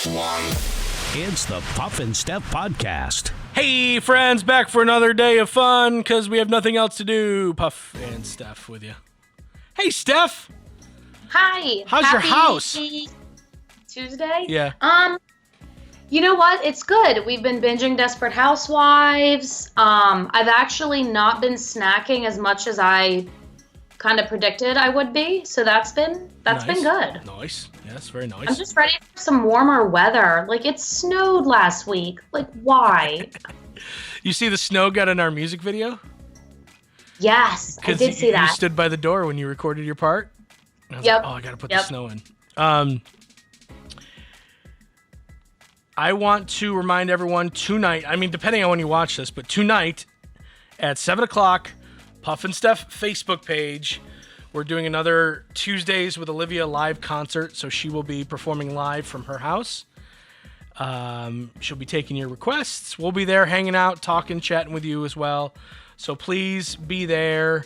It's the Puff and Steph podcast. Hey, friends, back for another day of fun because we have nothing else to do. Puff and Steph with you. Hey, Steph. Hi. How's your house? Tuesday? Yeah. You know what? It's good. We've been binging Desperate Housewives. I've actually not been snacking as much as I kind of predicted I would be. So that's been good. Nice. Yes, very nice. I'm just ready for some warmer weather. Like, it snowed last week. Like, why? You see the snow got in our music video? Yes, I did see that. You stood by the door when you recorded your part? I was like, I got to put the snow in. I want to remind everyone tonight, depending on when you watch this, but tonight at 7 o'clock, Puff and Steph Facebook page, we're doing another Tuesdays with Olivia live concert, so she will be performing live from her house. She'll be taking your requests. We'll be there hanging out, talking, chatting with you as well. So please be there,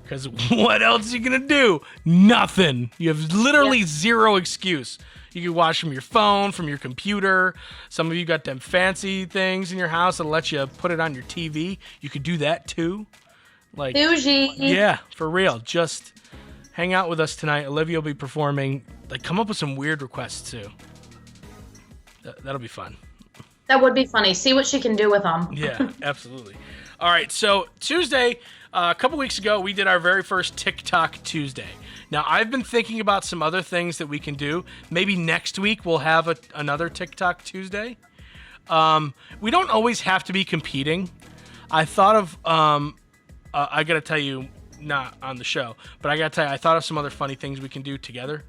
because what else are you going to do? Nothing. You have literally zero excuse. You can watch from your phone, from your computer. Some of you got them fancy things in your house that'll let you put it on your TV. You could do that too. Like, bougie. Yeah, for real. Just hang out with us tonight. Olivia will be performing. Like, come up with some weird requests too. That'll be fun. That would be funny. See what she can do with them. Yeah, absolutely. All right, so Tuesday, a couple weeks ago, we did our very first TikTok Tuesday. Now, I've been thinking about some other things that we can do. Maybe next week we'll have another TikTok Tuesday. We don't always have to be competing. I thought of, I got to tell you, not on the show, but I got to tell you, I thought of some other funny things we can do together.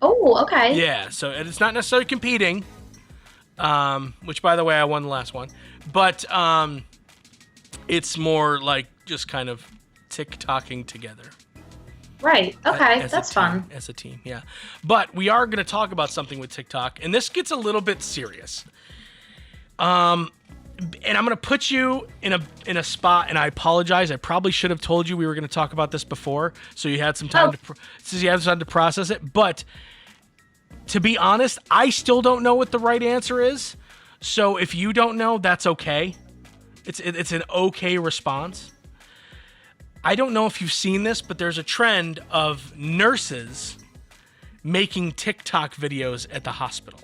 Oh, okay. Yeah, so it's not necessarily competing, which, by the way, I won the last one. But it's more like just kind of TikToking together. Right. Okay. That's fun. As a team, yeah. But we are going to talk about something with TikTok, and this gets a little bit serious. And I'm going to put you in a spot, and I apologize. I probably should have told you we were going to talk about this before, so you had some time to process it. But to be honest, I still don't know what the right answer is. So if you don't know, that's okay. It's an okay response. I don't know if you've seen this, but there's a trend of nurses making TikTok videos at the hospital.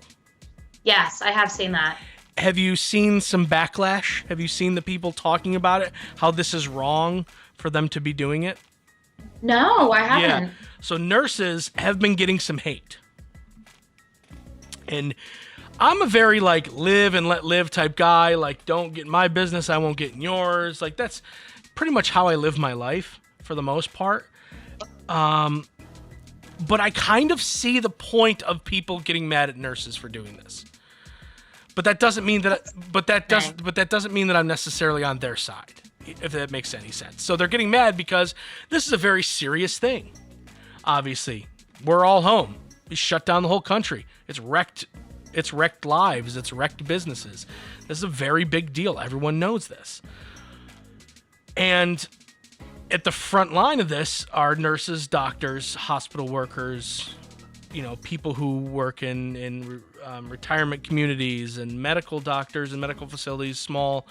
Yes, I have seen that. Have you seen some backlash? Have you seen the people talking about it? How this is wrong for them to be doing it? No, I haven't. Yeah. So nurses have been getting some hate. And I'm a very live and let live type guy. Like, don't get in my business, I won't get in yours. Like, that's pretty much how I live my life for the most part. But I kind of see the point of people getting mad at nurses for doing this. But that doesn't mean that. But that doesn't mean that I'm necessarily on their side, if that makes any sense. So they're getting mad because this is a very serious thing. Obviously, we're all home. We shut down the whole country. It's wrecked. It's wrecked lives. It's wrecked businesses. This is a very big deal. Everyone knows this. And at the front line of this are nurses, doctors, hospital workers, people who work in retirement communities and medical doctors and medical facilities, small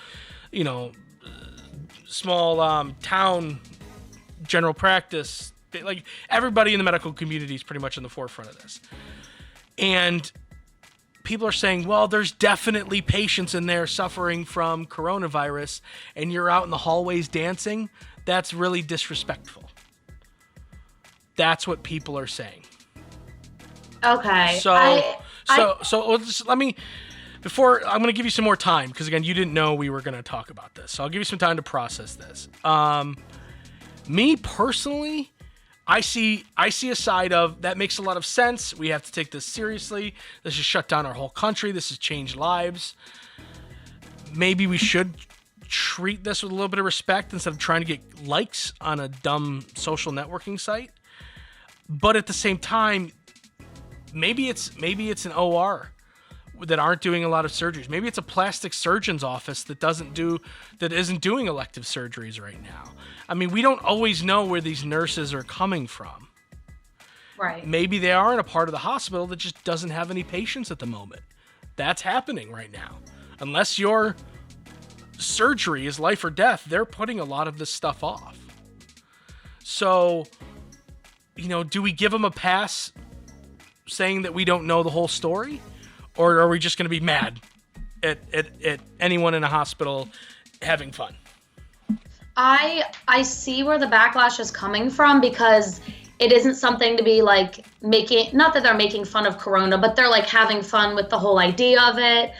town general practice. Like, everybody in the medical community is pretty much in the forefront of this. And people are saying, well, there's definitely patients in there suffering from coronavirus, and you're out in the hallways dancing. That's really disrespectful. That's what people are saying. Okay. Let me, before, I'm going to give you some more time, because again, you didn't know we were going to talk about this. So I'll give you some time to process this. Me personally, I see a side of that makes a lot of sense. We have to take this seriously. This has shut down our whole country. This has changed lives. Maybe we should treat this with a little bit of respect instead of trying to get likes on a dumb social networking site. But at the same time, maybe it's an OR that aren't doing a lot of surgeries. Maybe it's a plastic surgeon's office that isn't doing elective surgeries right now. I mean, we don't always know where these nurses are coming from. Right. Maybe they are in a part of the hospital that just doesn't have any patients at the moment. That's happening right now. Unless your surgery is life or death, they're putting a lot of this stuff off. So, do we give them a pass saying that we don't know the whole story? Or are we just going to be mad at anyone in a hospital having fun? I see where the backlash is coming from, because it isn't something to be like making, not that they're making fun of Corona, but they're like having fun with the whole idea of it.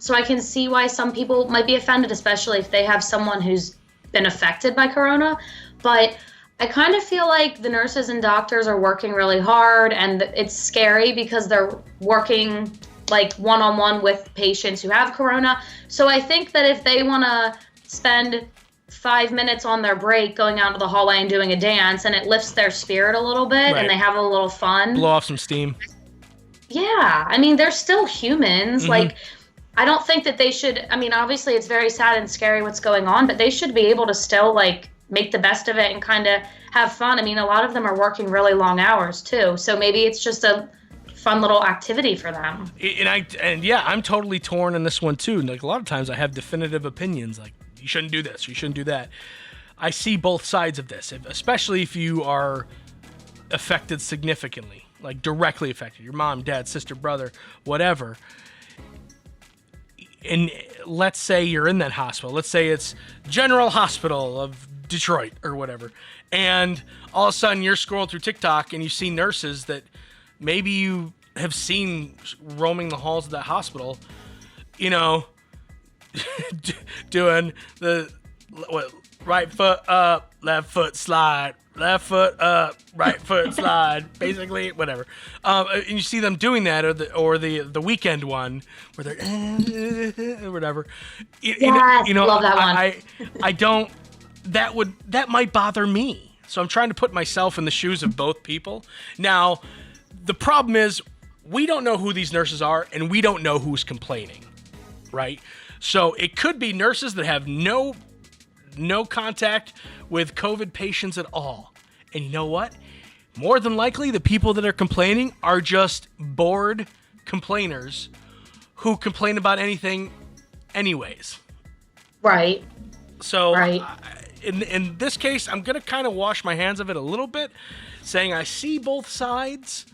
So I can see why some people might be offended, especially if they have someone who's been affected by Corona. But I kind of feel like the nurses and doctors are working really hard, and it's scary because they're working like one-on-one with patients who have Corona. So I think that if they want to spend 5 minutes on their break going out to the hallway and doing a dance, and it lifts their spirit a little bit, and they have a little fun. Blow off some steam. Yeah. I mean, they're still humans. Mm-hmm. Like, I don't think that they should, I mean, obviously it's very sad and scary what's going on, but they should be able to still like make the best of it and kind of have fun. I mean, a lot of them are working really long hours too. So maybe it's just a fun little activity for them. And I'm totally torn in this one too. Like, a lot of times I have definitive opinions, like, you shouldn't do this, you shouldn't do that. I see both sides of this, especially if you are affected significantly, like directly affected, your mom, dad, sister, brother, whatever. And let's say you're in that hospital. Let's say it's General Hospital of Detroit or whatever. And all of a sudden you're scrolling through TikTok and you see nurses that maybe you have seen roaming the halls of that hospital, doing the right foot up, left foot slide, left foot up, right foot slide, basically, whatever. And you see them doing that, or the weekend one where they're or whatever. Love that one. I don't. That might bother me. So I'm trying to put myself in the shoes of both people. Now, the problem is we don't know who these nurses are, and we don't know who's complaining, right? So it could be nurses that have no contact with COVID patients at all. And you know what? More than likely, the people that are complaining are just bored complainers who complain about anything anyways. Right. So right. In this case, I'm going to kind of wash my hands of it a little bit, saying I see both sides,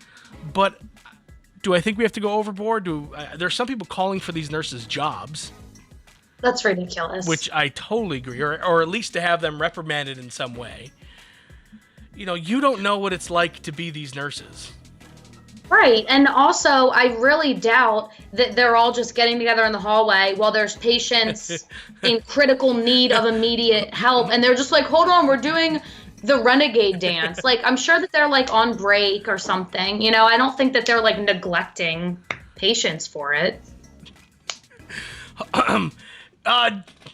but do I think we have to go overboard? There's some people calling for these nurses' jobs. That's ridiculous. Which I totally agree, or at least to have them reprimanded in some way. You don't know what it's like to be these nurses. Right. And also, I really doubt that they're all just getting together in the hallway while there's patients in critical need of immediate help. And they're just like, hold on, we're doing the renegade dance. Like, I'm sure that they're like on break or something. I don't think that they're like neglecting patients for it.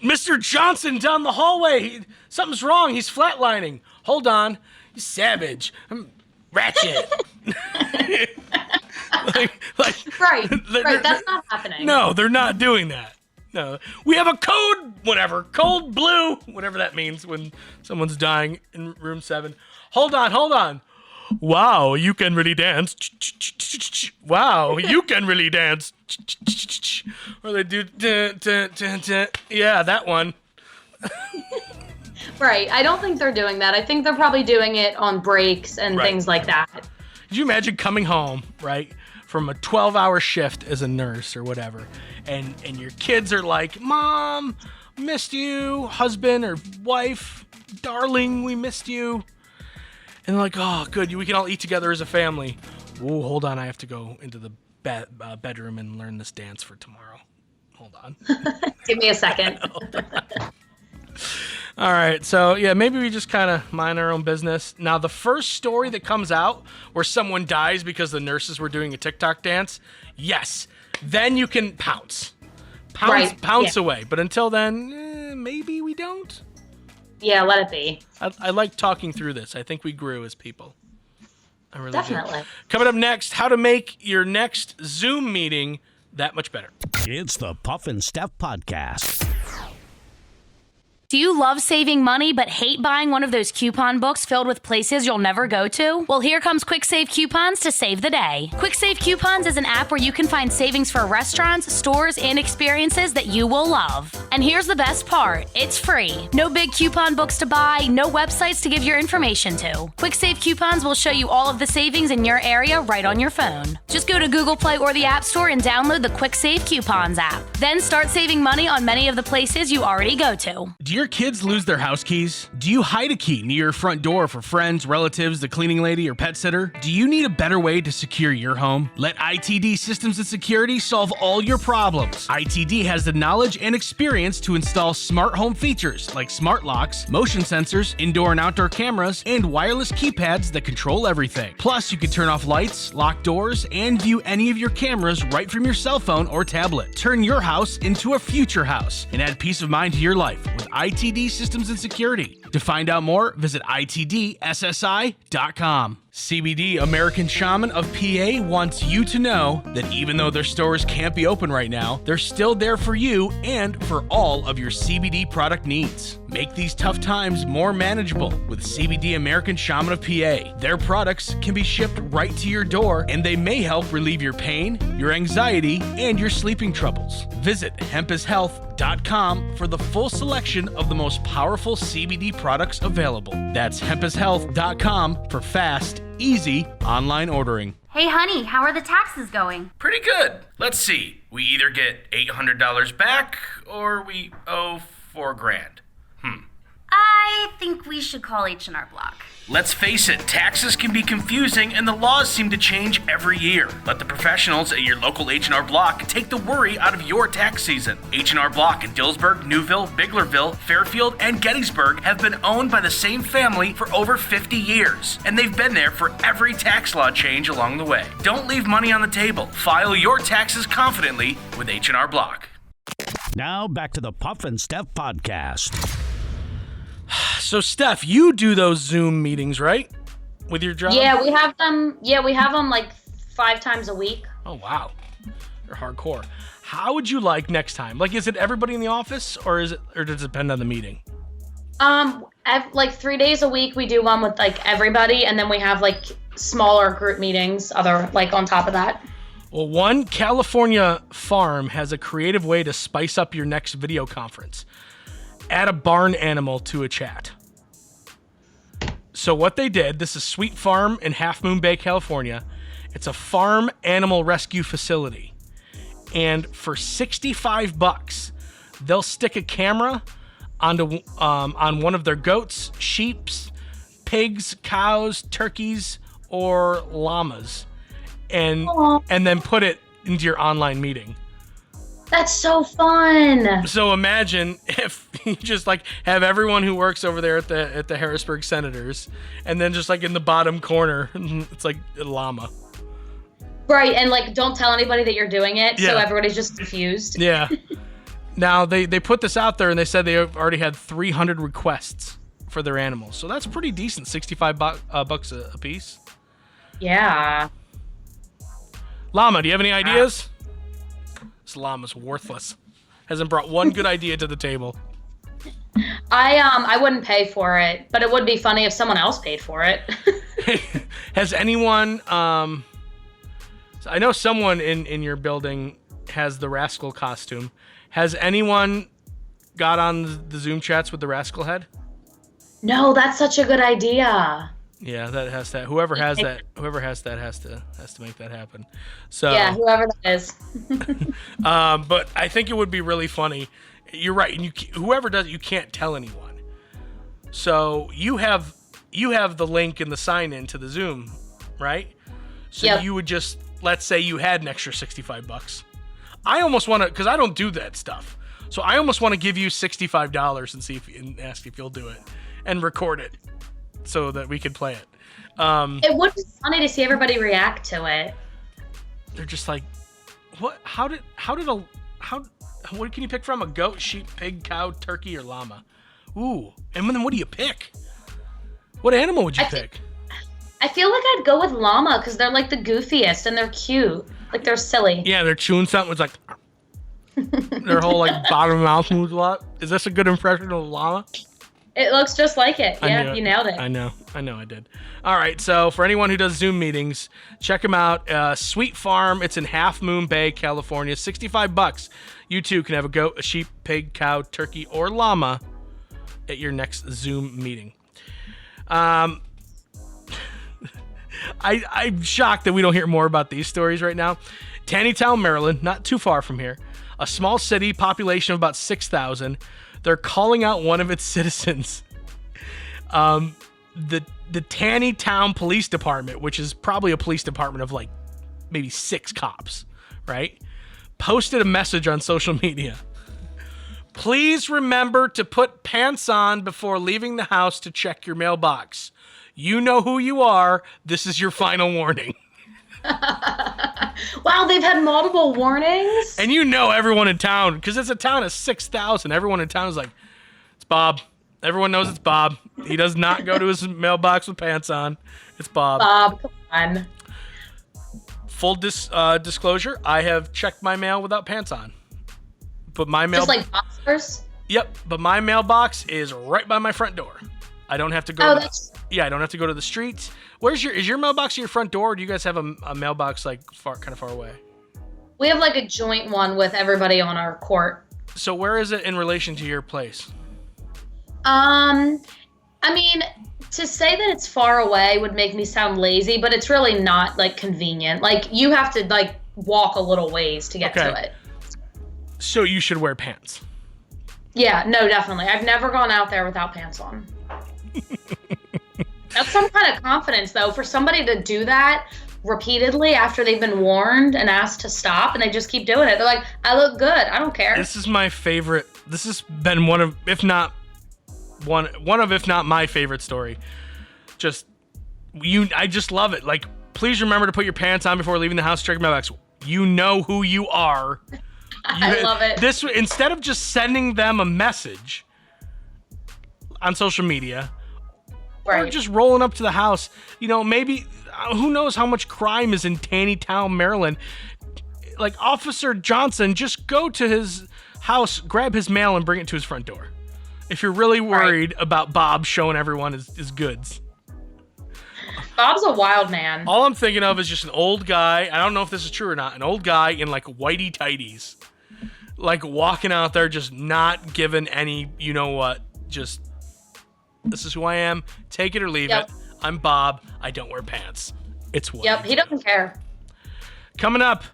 Mr. Johnson down the hallway. Something's wrong. He's flatlining. Hold on. You savage. I'm ratchet. Right. That's not happening. No, they're not doing that. No. We have a code, whatever. Code blue. Whatever that means when someone's dying in room 7. Hold on. Wow, you can really dance. Wow, you can really dance. Or they do, yeah, that one. Right. I don't think they're doing that. I think they're probably doing it on breaks and things like that. Could you imagine coming home, right, from a 12-hour shift as a nurse or whatever, and your kids are like, Mom, missed you, husband or wife, darling, we missed you. And they're like, oh, good, we can all eat together as a family. Whoa, hold on, I have to go into the bedroom and learn this dance for tomorrow. Hold on. Give me a second. All right, so yeah, maybe we just kind of mind our own business. Now, the first story that comes out where someone dies because the nurses were doing a TikTok dance, yes, then you can pounce away. But until then, maybe we don't. Yeah, let it be. I like talking through this. I think we grew as people. I really Definitely. do. Coming up next, how to make your next Zoom meeting that much better. It's the Puff and Steph Podcast. Do you love saving money but hate buying one of those coupon books filled with places you'll never go to? Well, here comes Quick Save Coupons to save the day. Quick Save Coupons is an app where you can find savings for restaurants, stores, and experiences that you will love. And here's the best part. It's free. No big coupon books to buy, no websites to give your information to. Quick Save Coupons will show you all of the savings in your area right on your phone. Just go to Google Play or the App Store and download the Quick Save Coupons app. Then start saving money on many of the places you already go to. Do your kids lose their house keys? Do you hide a key near your front door for friends, relatives, the cleaning lady, or pet sitter? Do you need a better way to secure your home? Let ITD Systems and Security solve all your problems. ITD has the knowledge and experience to install smart home features like smart locks, motion sensors, indoor and outdoor cameras, and wireless keypads that control everything. Plus, you can turn off lights, lock doors, and view any of your cameras right from your cell phone or tablet. Turn your house into a future house and add peace of mind to your life with ITD Systems and Security. To find out more, visit itdssi.com. CBD American Shaman of PA wants you to know that even though their stores can't be open right now, they're still there for you and for all of your CBD product needs. Make these tough times more manageable with CBD American Shaman of PA. Their products can be shipped right to your door, and they may help relieve your pain, your anxiety, and your sleeping troubles. Visit hempishealth.com for the full selection of the most powerful CBD products available. That's hempishealth.com for fast, easy online ordering. Hey honey, how are the taxes going? Pretty good. Let's see. We either get $800 back or we owe $4,000. I think we should call H&R Block. Let's face it, taxes can be confusing and the laws seem to change every year. Let the professionals at your local H&R Block take the worry out of your tax season. H&R Block in Dillsburg, Newville, Biglerville, Fairfield, and Gettysburg have been owned by the same family for over 50 years, and they've been there for every tax law change along the way. Don't leave money on the table. File your taxes confidently with H&R Block. Now back to the Puff and Steph podcast. So, Steph, you do those Zoom meetings, right? With your job? Yeah, we have them. Yeah, we have them like 5 times a week. Oh, wow. You're hardcore. How would you like next time? Like, is it everybody in the office, or does it depend on the meeting? Like 3 days a week, we do one with like everybody, and then we have like smaller group meetings, on top of that. Well, one California farm has a creative way to spice up your next video conference. Add a barn animal to a chat. So what they did, this is Sweet Farm in Half Moon Bay, California. It's a farm animal rescue facility. And for $65, they'll stick a camera onto on one of their goats, sheep, pigs, cows, turkeys, or llamas, and then put it into your online meeting. That's so fun. So imagine if you just like have everyone who works over there at the Harrisburg Senators, and then just like in the bottom corner, it's like a llama. Right, and like don't tell anybody that you're doing it, Yeah. so everybody's just confused. Yeah. Now they put this out there, and they said they have already had 300 requests for their animals. So that's pretty decent, $65 a piece. Yeah. Llama, do you have any ideas? This llama's worthless. Hasn't brought one good idea to the table. I wouldn't pay for it, but it would be funny if someone else paid for it. Has anyone so I know someone in your building has the Rascal costume. Has anyone got on the Zoom chats with the Rascal head? No, that's such a good idea. Yeah, that has to. Whoever has that has to make that happen. So Yeah, whoever that is. but I think it would be really funny. You're right, and whoever does it, you can't tell anyone. So you have the link and the sign in to the Zoom, right? So Yep. you would just, let's say you had an extra $65. I almost want to, because I don't do that stuff. So I almost want to give you $65 and ask if you'll do it and record it, so that we could play it. It would be funny to see everybody react to it. They're just like, what? What can you pick from? A goat, sheep, pig, cow, turkey, or llama? Ooh, and then what do you pick? What animal would you pick? I feel like I'd go with llama because they're like the goofiest and they're cute. Like they're silly. Yeah, they're chewing something. It's like, Their whole like bottom mouth moves a lot. Is this a good impression of a llama? It looks just like it. Yeah, you nailed it. I know I did. All right, so for anyone who does Zoom meetings, check them out. Sweet Farm, it's in Half Moon Bay, California. $65. You too can have a goat, a sheep, pig, cow, turkey, or llama at your next Zoom meeting. I'm shocked that we don't hear more about these stories right now. Taneytown, Maryland, not too far from here. A small city, population of about 6,000. They're calling out one of its citizens. The Taneytown Police Department, which is probably a police department of like maybe 6 cops, right? Posted a message on social media. Please remember to put pants on before leaving the house to check your mailbox. You know who you are. This is your final warning. Wow, they've had multiple warnings. And you know everyone in town, because it's a town of 6,000. Everyone in town is like, it's Bob. Everyone knows it's Bob. He does not go to his mailbox with pants on. It's Bob. Bob, come on. Full disclosure, I have checked my mail without pants on. But my mail... Just like boxers? Yep, but my mailbox is right by my front door. I don't have to go... I don't have to go to the street. Is your mailbox at your front door, or do you guys have a mailbox like kind of far away? We have like a joint one with everybody on our court. So where is it in relation to your place? I mean, to say that it's far away would make me sound lazy, but it's really not like convenient. Like you have to like walk a little ways to get to it. So you should wear pants. Yeah, no, definitely. I've never gone out there without pants on. That's some kind of confidence, though, for somebody to do that repeatedly after they've been warned and asked to stop, and they just keep doing it. They're like, I look good. I don't care. This is my favorite. This has been one of, if not my favorite story. I just love it. Like, please remember to put your pants on before leaving the house. Check my box. You know who you are. I love it. This, instead of just sending them a message on social media, or just rolling up to the house, maybe, who knows how much crime is in Taneytown, Maryland. Like, Officer Johnson, just go to his house, grab his mail, and bring it to his front door. If you're really worried about Bob showing everyone his goods. Bob's a wild man. All I'm thinking of is just an old guy. I don't know if this is true or not. An old guy in like whitey tighties, like walking out there, just not giving any, just, this is who I am. Take it or leave it. I'm Bob. I don't wear pants. It's what. Yep, he doesn't care. Coming up,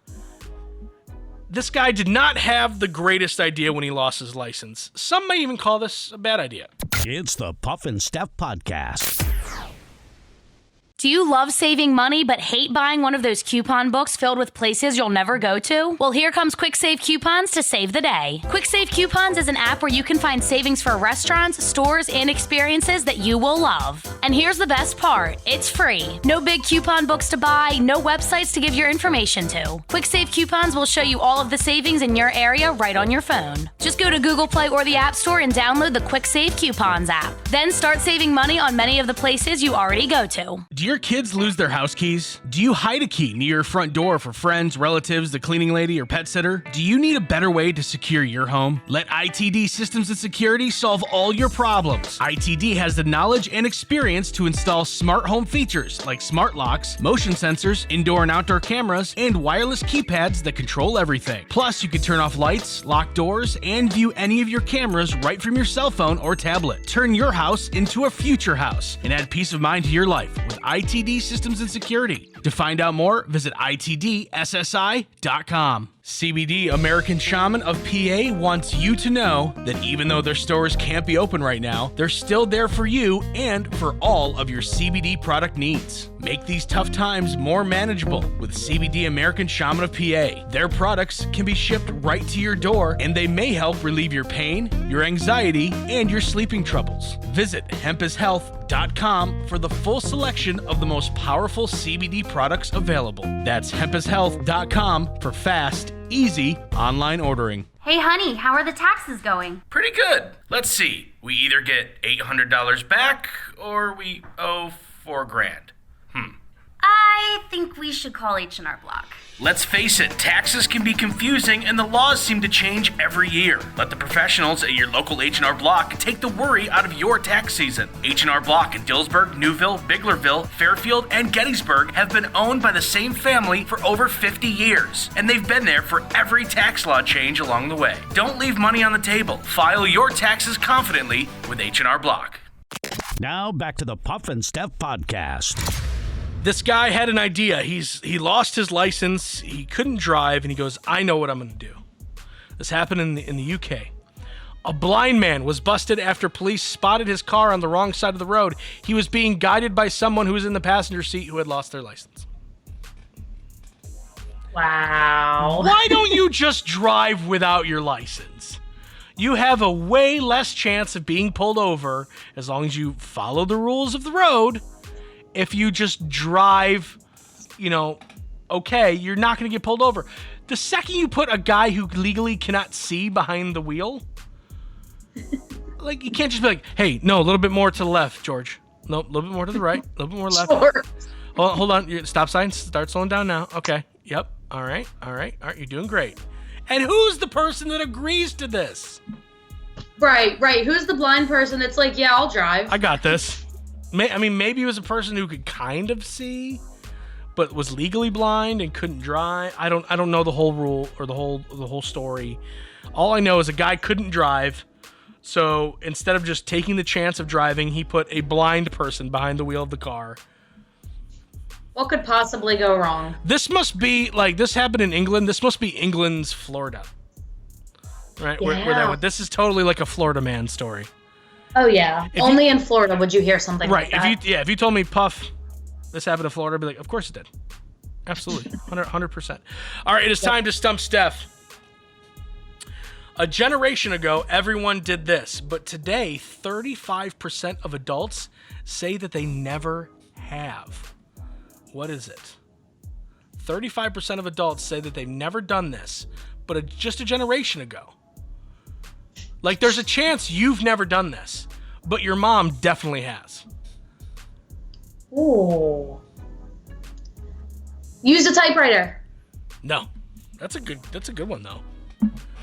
this guy did not have the greatest idea when he lost his license. Some may even call this a bad idea. It's the Puff and Steph Podcast. Do you love saving money but hate buying one of those coupon books filled with places you'll never go to? Well, here comes Quick Save Coupons to save the day. Quick Save Coupons is an app where you can find savings for restaurants, stores, and experiences that you will love. And here's the best part. It's free. No big coupon books to buy, no websites to give your information to. Quick Save Coupons will show you all of the savings in your area right on your phone. Just go to Google Play or the App Store and download the Quick Save Coupons app. Then start saving money on many of the places you already go to. Do your kids lose their house keys? Do you hide a key near your front door for friends, relatives, the cleaning lady, or pet sitter? Do you need a better way to secure your home? Let ITD Systems and Security solve all your problems. ITD has the knowledge and experience to install smart home features like smart locks, motion sensors, indoor and outdoor cameras, and wireless keypads that control everything. Plus, you can turn off lights, lock doors, and view any of your cameras right from your cell phone or tablet. Turn your house into a future house and add peace of mind to your life with ITD Systems and Security. To find out more, visit itdssi.com. CBD American Shaman of PA wants you to know that even though their stores can't be open right now, they're still there for you and for all of your CBD product needs. Make these tough times more manageable with CBD American Shaman of PA. Their products can be shipped right to your door, and they may help relieve your pain, your anxiety, and your sleeping troubles. Visit hempishealth.com for the full selection of the most powerful CBD products available. That's hempishealth.com for fast, easy online ordering. Hey, honey, how are the taxes going? Pretty good. Let's see. We either get $800 back or we owe $4,000. I think we should call H&R Block. Let's face it, taxes can be confusing and the laws seem to change every year. Let the professionals at your local H&R Block take the worry out of your tax season. H&R Block in Dillsburg, Newville, Biglerville, Fairfield, and Gettysburg have been owned by the same family for over 50 years, and they've been there for every tax law change along the way. Don't leave money on the table. File your taxes confidently with H&R Block. Now back to the Puff and Steph podcast. This guy had an idea. He lost his license. He couldn't drive, and he goes, I know what I'm going to do. This happened in the UK. A blind man was busted after police spotted his car on the wrong side of the road. He was being guided by someone who was in the passenger seat who had lost their license. Wow. Why don't you just drive without your license? You have a way less chance of being pulled over as long as you follow the rules of the road. If you just drive, okay, you're not going to get pulled over. The second you put a guy who legally cannot see behind the wheel, like, you can't just be like, hey, no, a little bit more to the left, George. No, a little bit more to the right, a little bit more left. Sure. Hold on. Stop sign. Start slowing down now. Okay. Yep. All right. You're doing great. And who's the person that agrees to this? Right. Who's the blind person that's like, yeah, I'll drive? I got this. Maybe it was a person who could kind of see, but was legally blind and couldn't drive. I don't know the whole rule or the whole story. All I know is a guy couldn't drive, so instead of just taking the chance of driving, he put a blind person behind the wheel of the car. What could possibly go wrong? This must be this happened in England. This must be England's Florida, right? Yeah. This is totally like a Florida man story. Oh yeah. Only in Florida would you hear something right. like that. If you told me, Puff, this happened in Florida, I'd be like, of course it did. Absolutely. 100%. All right, it is time to stump Steph. A generation ago, everyone did this, but today, 35% of adults say that they never have. What is it? 35% of adults say that they've never done this, but just a generation ago. Like, there's a chance you've never done this, but your mom definitely has. Ooh. Use a typewriter. No. That's a good one, though.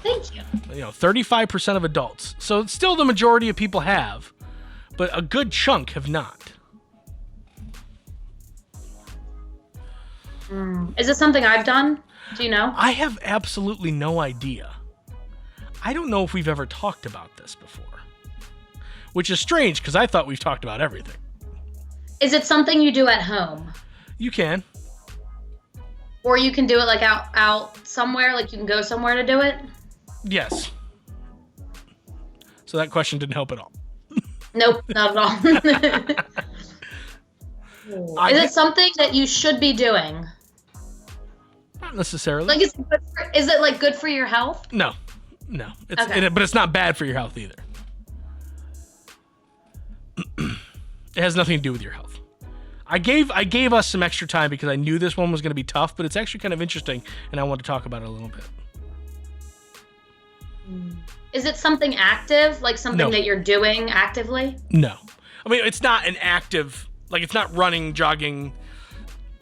Thank you. 35% of adults. So it's still the majority of people have, but a good chunk have not. Is it something I've done? Do you know? I have absolutely no idea. I don't know if we've ever talked about this before, which is strange because I thought we've talked about everything. Is it something you do at home? You can. Or you can do it like out somewhere, like you can go somewhere to do it? Yes. So that question didn't help at all. Nope, not at all. Is it something that you should be doing? Not necessarily. Like, is it like good for your health? No. Okay. But it's not bad for your health either. It has nothing to do with your health. I gave us some extra time because I knew this one was going to be tough, but it's actually kind of interesting, and I want to talk about it a little bit. Is it something active, like something that you're doing actively? No. It's not an active, like, it's not running, jogging,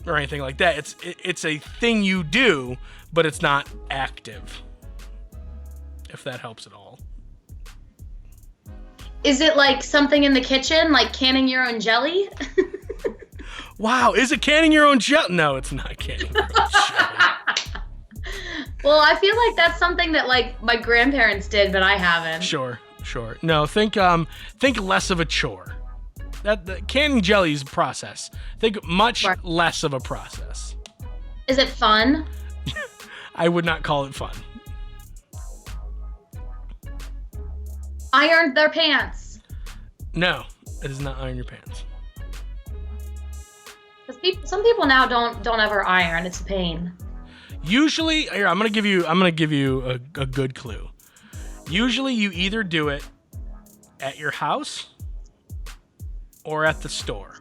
or anything like that. It's a thing you do, but it's not active. If that helps at all. Is it like something in the kitchen, like canning your own jelly? Wow, is it canning your own jelly? No, it's not canning your own jelly. Well, I feel like that's something that like my grandparents did, but I haven't. Sure. No, think less of a chore. That canning jelly is a process. Think much less of a process. Is it fun? I would not call it fun. Ironed their pants. No, it is not iron your pants. Because some people now don't ever iron. It's a pain. Usually, here, I'm gonna give you a good clue. Usually, you either do it at your house or at the store.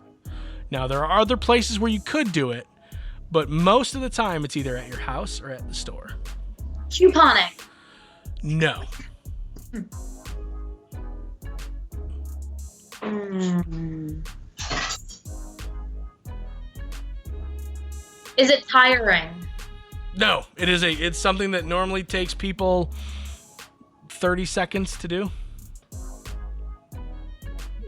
Now, there are other places where you could do it, but most of the time, it's either at your house or at the store. Couponing. No. Is it tiring? No, it's something that normally takes people 30 seconds to do.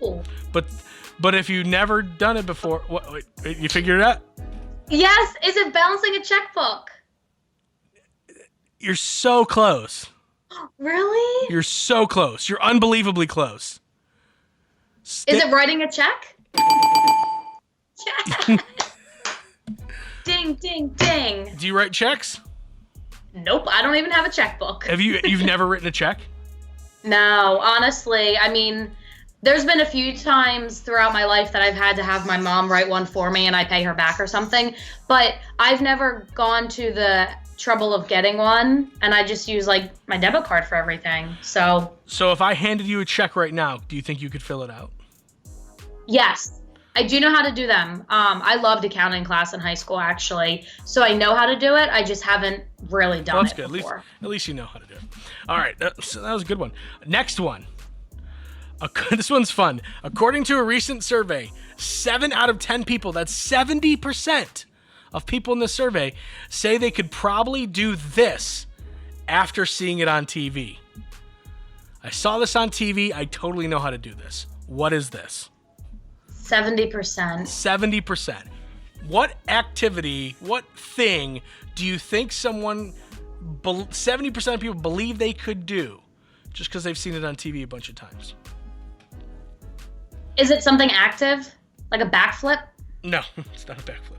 Ooh. But if you've never done it before, wait, you figured it out? Yes. Is it balancing a checkbook? You're so close. Really? You're so close. You're unbelievably close. Is it writing a check? Yes. Ding, ding, ding. Do you write checks? Nope, I don't even have a checkbook. You've never written a check? No, honestly, I mean, there's been a few times throughout my life that I've had to have my mom write one for me and I pay her back or something, but I've never gone to the trouble of getting one, and I just use like my debit card for everything. So if I handed you a check right now, do you think you could fill it out? yes, I do know how to do them. I loved accounting class in high school, actually, so I know how to do it. I just haven't really done That's it good. before. At least you know how to do it. All right, so that was a good one. Next one. This one's fun. According to a recent survey, 7 out of 10 people, that's 70% of people in the survey, say they could probably do this after seeing it on TV. I saw this on TV. I totally know how to do this. What is this? 70%. 70%. What activity, what thing do you think 70% of people believe they could do just because they've seen it on TV a bunch of times? Is it something active? Like a backflip? No, it's not a backflip.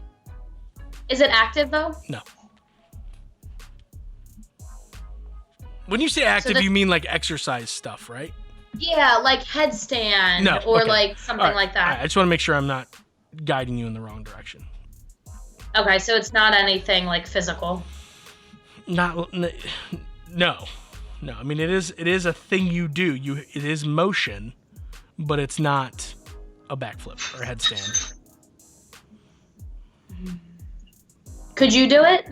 Is it active, though? No. When you say active, you mean like exercise stuff, right? Yeah, like headstand or okay. like something like that. All right, I just want to make sure I'm not guiding you in the wrong direction. Okay, so it's not anything like physical. No. I mean, it is a thing you do. It is motion, but it's not a backflip or a headstand. Could you do it?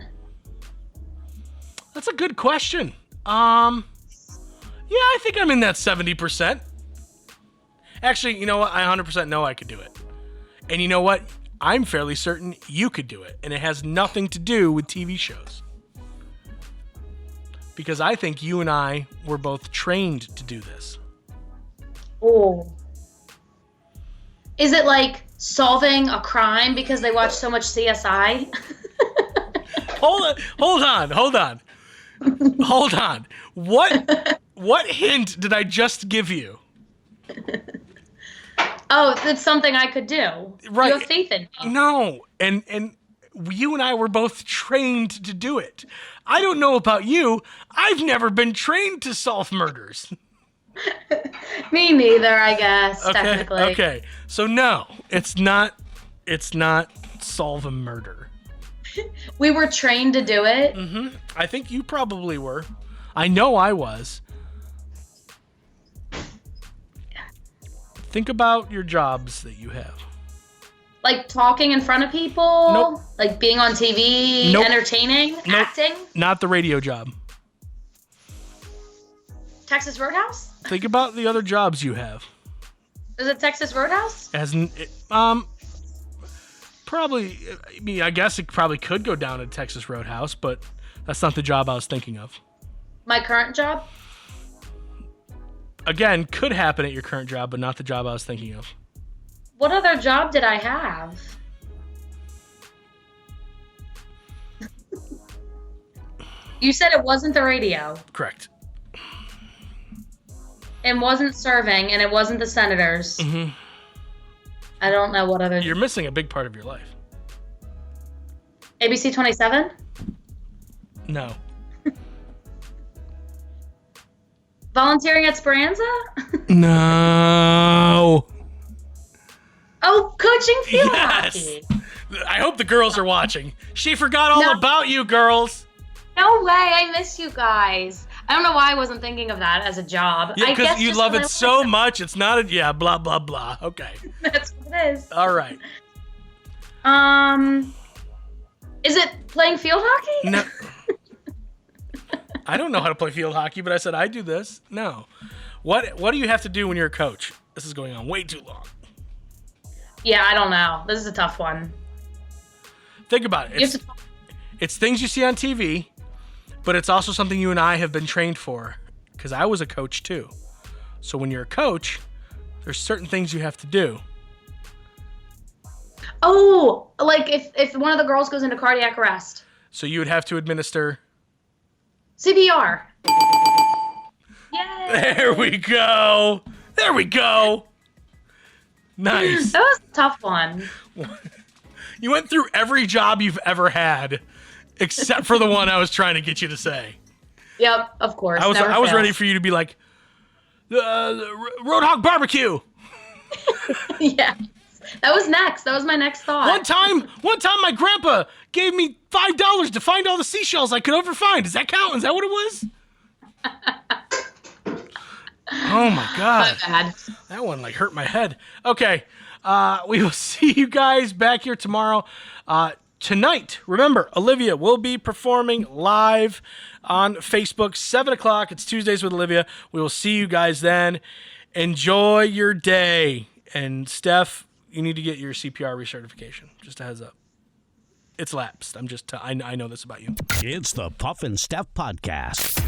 That's a good question. Yeah, I think I'm in that 70%. Actually, you know what? I 100% know I could do it. And you know what? I'm fairly certain you could do it. And it has nothing to do with TV shows. Because I think you and I were both trained to do this. Oh. Is it like solving a crime because they watch so much CSI? Hold on. What hint did I just give you? Oh, it's something I could do. Right. You have faith in me. No. And you and I were both trained to do it. I don't know about you. I've never been trained to solve murders. Me neither, I guess, technically. Okay. So no, it's not solve a murder. We were trained to do it. Mm-hmm. I think you probably were. I know I was. Think about your jobs that you have. Like talking in front of people? Nope. Like being on TV, Nope. entertaining, Nope. acting? Not the radio job. Texas Roadhouse? Think about the other jobs you have. Is it Texas Roadhouse? Probably. I mean, I guess it probably could go down to Texas Roadhouse, but that's not the job I was thinking of. My current job? Again, could happen at your current job, but not the job I was thinking of. What other job did I have? You said it wasn't the radio. Correct. It wasn't serving, and it wasn't the Senators. Mm-hmm. I don't know what other... You're missing a big part of your life. ABC 27? No. Volunteering at Speranza? No. Oh, coaching field Yes. hockey. I hope the girls are watching. She forgot all about you, girls. No way, I miss you guys. I don't know why I wasn't thinking of that as a job. Yeah, I guess because you just love 'cause it I so like much. It's not a blah blah blah. Okay. That's what it is. All right. Is it playing field hockey? No. I don't know how to play field hockey, but I said I do this. No. What do you have to do when you're a coach? This is going on way too long. Yeah, I don't know. This is a tough one. Think about it. You have to- It's things you see on TV, but it's also something you and I have been trained for, because I was a coach too. So when you're a coach, there's certain things you have to do. Oh, like if one of the girls goes into cardiac arrest. So you would have to administer. CPR. Yay. There we go. There we go. Nice. That was a tough one. You went through every job you've ever had, except for the one I was trying to get you to say. Yep, of course. I was Never fails. ready for you to be like, Roadhog Barbecue. Yeah. That was next. That was my next thought. One time, my grandpa gave me $5 to find all the seashells I could ever find. Does that count? Is that what it was? Oh my God. My bad. That one like hurt my head. Okay. We will see you guys back here tomorrow. Tonight, remember, Olivia will be performing live on Facebook, 7 o'clock. It's Tuesdays with Olivia. We will see you guys then. Enjoy your day. And Steph, you need to get your CPR recertification. Just a heads up. It's lapsed. I know this about you. It's the Puff and Steph Podcast.